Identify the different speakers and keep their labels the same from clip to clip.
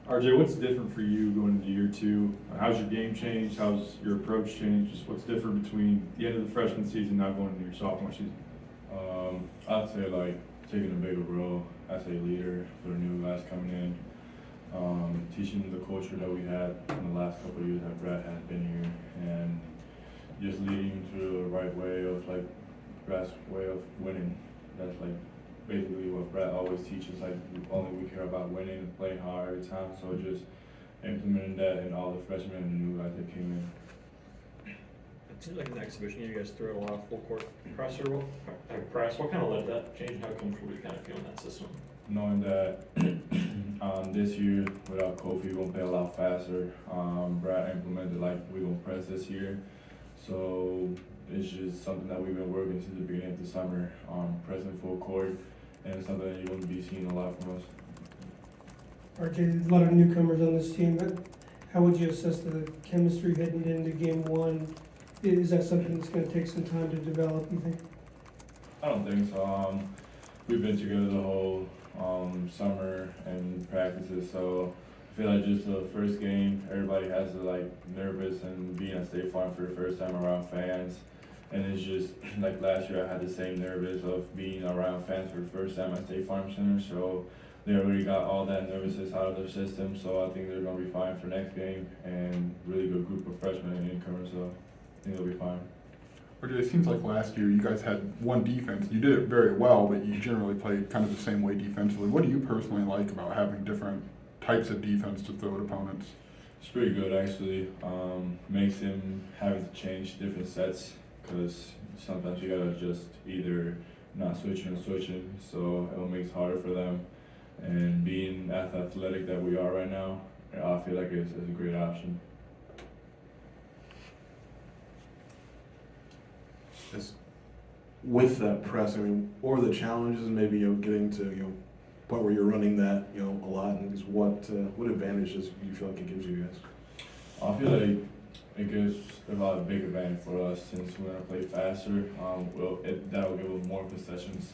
Speaker 1: RJ, what's different for you going into year two? How's your game changed? How's your approach changed? Just what's different between the end of the freshman season now going into your sophomore season?
Speaker 2: I'd say like taking a bigger role as a leader for the new guys coming in. Teaching the culture that we had in the last couple of years that Brad had been here, and just leading to the right way of like Brad's way of winning. That's like basically what Brad always teaches. Like only we care about winning and playing hard every time. So just implementing that in all the freshmen and the new guys that came in.
Speaker 3: It seems like in the exhibition you guys threw a lot of full court press. What kind of led to that change? How comfortable you kind of feel in that system?
Speaker 2: Knowing that this year without Kofi, we're gonna play a lot faster. Brad implemented like we're gonna press this year, so it's just something that we've been working since the beginning of the summer, pressing full court, and it's something that you're gonna be seeing a lot from us.
Speaker 4: RJ, there's a lot of newcomers on this team, but how would you assess the chemistry heading into game one? Is that something that's going to take some time to develop, you think?
Speaker 2: I don't think so. We've been together the whole summer and practices, so I feel like just the first game, everybody has to like nervous and being at State Farm for the first time around fans. And it's just like last year I had the same nervous of being around fans for the first time at State Farm Center, so they already got all that nervousness out of their system, so I think they're going to be fine for next game, and really good group of freshmen and incomers, so I think they'll be fine.
Speaker 5: RJ, it seems like last year you guys had one defense. You did it very well, but you generally played kind of the same way defensively. What do you personally like about having different types of defense to throw at opponents?
Speaker 2: It's pretty good actually. Makes him having to change different sets because sometimes you gotta just either not switching or switching, so it makes it harder for them. And being as athletic that we are right now, I feel like it's a great option.
Speaker 6: With that press, I mean, what were the challenges maybe getting to point where you're running that a lot, and just what advantages do you feel like it gives you guys?
Speaker 2: I feel like it gives a lot of big advantage for us since we're gonna play faster. That'll give us more possessions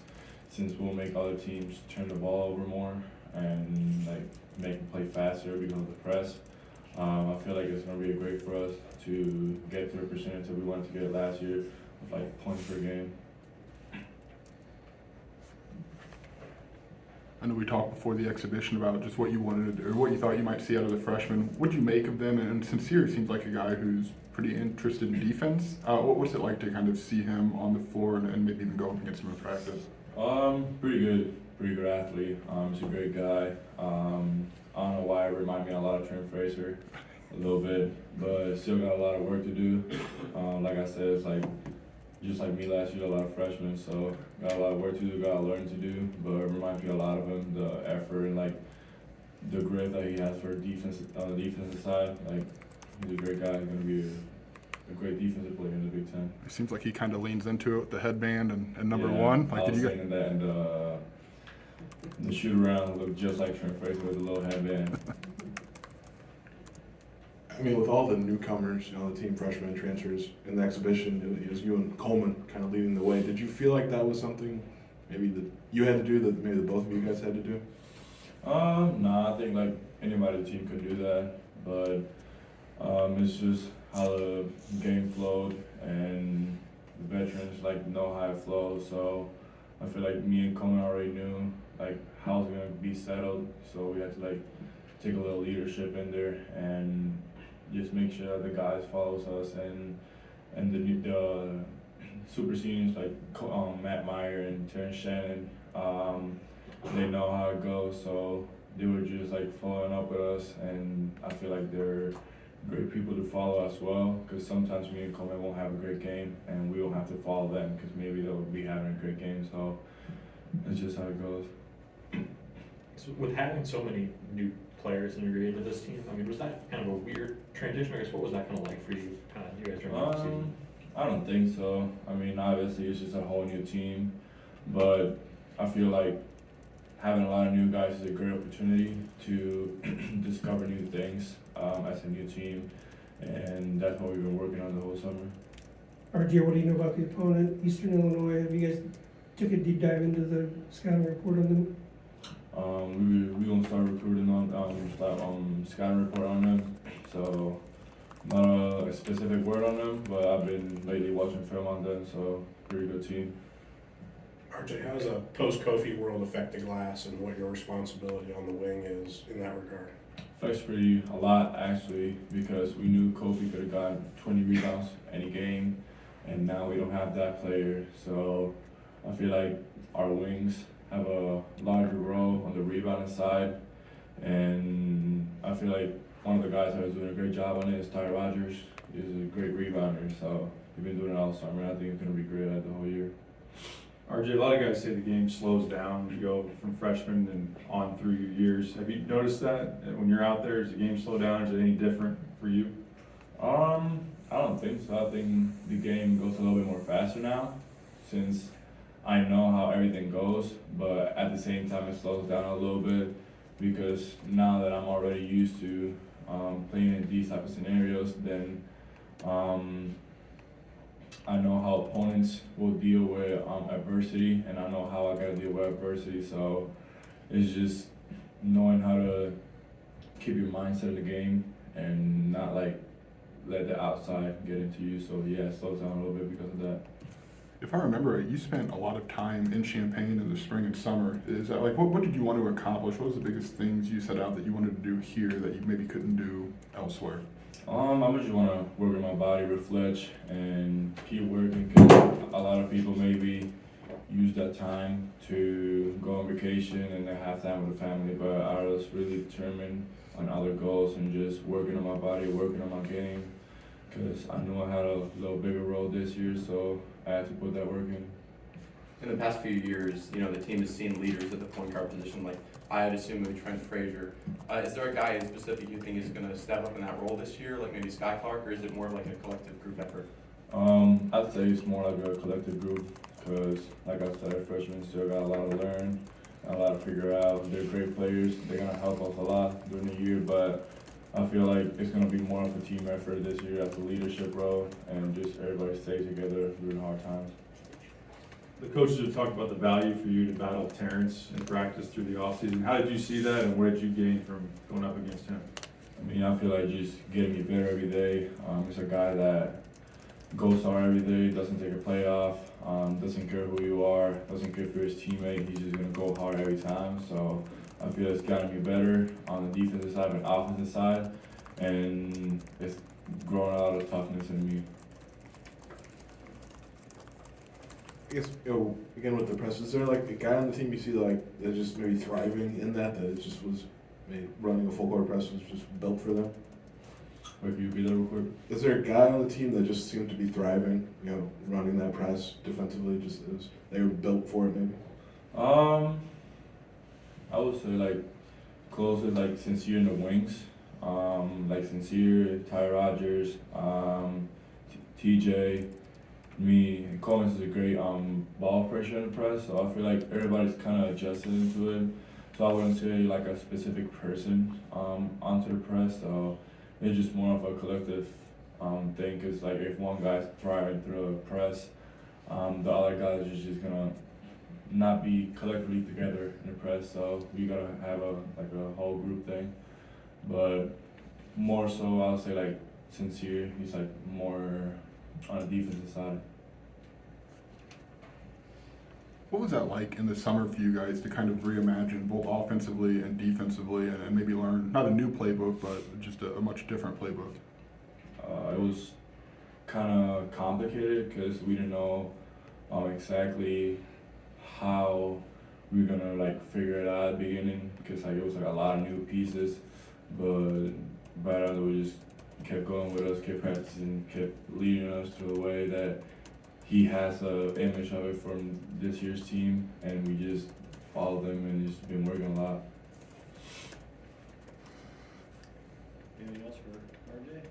Speaker 2: since we'll make other teams turn the ball over more and like make them play faster because of the press. I feel like it's gonna be great for us to get to the percentage that we wanted to get last year of like points per game.
Speaker 5: I know we talked before the exhibition about just what you wanted to do, or what you thought you might see out of the freshmen. What did you make of them? And Sincere seems like a guy who's pretty interested in defense. What's it like to kind of see him on the floor and maybe even go up against him in practice?
Speaker 2: Pretty good athlete. He's a great guy. I don't know why it reminded me a lot of Trent Fraser, a little bit, but still got a lot of work to do. Like I said, it's like just like me last year, a lot of freshmen, so got a lot of work to do, got a learn to do, but it reminds me a lot of him, the effort and like the grit that he has for defense on the defensive side. Like he's a great guy. He's gonna be a great defensive player in the Big Ten.
Speaker 5: It seems like he kind of leans into it with the headband and number
Speaker 2: Yeah,
Speaker 5: one.
Speaker 2: I was thinking that, and the shoot around looked just like Trent Fraser with a little headband.
Speaker 6: I mean, with all the newcomers, the team freshmen transfers in the exhibition, it was you and Coleman kind of leading the way. Did you feel like that was something maybe that you had to do, that maybe the both of you guys had to do?
Speaker 2: Nah, I think like anybody on the team could do that, but it's just how the game flowed, and the veterans like know how it flows. So I feel like me and Coleman already knew like how it's gonna be settled. So we had to like take a little leadership in there and just make sure that the guys follows us, and the super seniors like Matt Meyer and Terrence Shannon, they know how it goes, so they were just like following up with us, and I feel like they're great people to follow as well, because sometimes me and Coleman won't have a great game, and we won't have to follow them because maybe they'll be having a great game, so it's just how it goes.
Speaker 3: So with having so many new players integrated into this team, I mean, was that kind of a weird transition? I guess what was that kind of like for you, you guys during the season?
Speaker 2: I don't think so. I mean, obviously it's just a whole new team, but I feel like having a lot of new guys is a great opportunity to discover new things as a new team, and that's what we've been working on the whole summer.
Speaker 4: RJ, what do you know about the opponent, Eastern Illinois? Have you guys took a deep dive into the scouting report on them?
Speaker 2: We're gonna start recruiting on scouting report on them, so not a specific word on them, but I've been lately watching film on them, so pretty good team.
Speaker 7: RJ, how does a post-Kofi world affect the glass and what your responsibility on the wing is in that regard?
Speaker 2: Affects pretty a lot actually, because we knew Kofi could have gotten 20 rebounds any game, and now we don't have that player. So I feel like our wings have a larger role on the rebounding side, and I feel like one of the guys that was doing a great job on it is Ty Rogers. He's a great rebounder, so he's been doing it all summer. I think he's gonna be great at the whole year.
Speaker 1: RJ, a lot of guys say the game slows down when you go from freshman and on through your years. Have you noticed that when you're out there? Does the game slow down? Is it any different for you?
Speaker 2: I don't think so. I think the game goes a little bit more faster now, since I know how everything goes, but at the same time it slows down a little bit, because now that I'm already used to playing in these type of scenarios, then I know how opponents will deal with adversity, and I know how I gotta deal with adversity. So it's just knowing how to keep your mindset in the game and not like let the outside get into you. So yeah, it slows down a little bit because of that.
Speaker 5: If I remember right, you spent a lot of time in Champaign in the spring and summer. Is that like, what did you want to accomplish? What was the biggest things you set out that you wanted to do here that you maybe couldn't do elsewhere?
Speaker 2: I just want to work on my body, reflect, and keep working. Cause a lot of people maybe use that time to go on vacation and then have time with the family, but I was really determined on other goals and just working on my body, working on my game, because I knew I had a little bigger role this year, so I had to put that work in.
Speaker 8: In the past few years, you know, the team has seen leaders at the point guard position, like I'd assume maybe Trent Frazier. Is there a guy in specific you think is going to step up in that role this year, like maybe Sky Clark, or is it more like a collective group effort?
Speaker 2: I'd say it's more like a collective group, because like I said, freshmen still got a lot to learn, a lot to figure out. They're great players. They're going to help us a lot during the year, but I feel like it's going to be more of a team effort this year as a leadership role, and just everybody stay together during hard times.
Speaker 1: The coaches have talked about the value for you to battle Terrence in practice through the offseason. How did you see that, and what did you gain from going up against him?
Speaker 2: I mean, I feel like just getting me better every day. He's a guy that goes hard every day, doesn't take a play off, doesn't care who you are, doesn't care if you're his teammate. He's just going to go hard every time. So I feel it's gotten me better on the defensive side and offensive side, and it's growing a lot of toughness in me.
Speaker 6: I guess, again with the press, is there like a guy on the team you see like that's just maybe thriving in that it just was maybe running a full court press was just built for them?
Speaker 2: Wait, can you repeat that real quick?
Speaker 6: Is there a guy on the team that just seemed to be thriving, running that press defensively, just as they were built for it maybe?
Speaker 2: I would say like closest, like Sincere in the wings, like Sincere, Ty Rogers, TJ, me, and Coleman is a great ball pressure in the press, so I feel like everybody's kind of adjusted into it. So I wouldn't say like a specific person onto the press, so it's just more of a collective thing, because like if one guy's thriving through a press, the other guys are just gonna not be collectively together in the press, so we gotta have a whole group thing. But more so I'll say like Sincere, he's like more on the defensive side.
Speaker 5: What was that like in the summer for you guys to kind of reimagine both offensively and defensively, and maybe learn not a new playbook, but just a much different playbook?
Speaker 2: It was kind of complicated because we didn't know exactly how we were gonna like figure it out at the beginning, because like it was like a lot of new pieces, but right after we just kept going with us, kept practicing, kept leading us to a way that he has an image of it from this year's team, and we just followed them and just been working a lot.
Speaker 3: Anything else for RJ?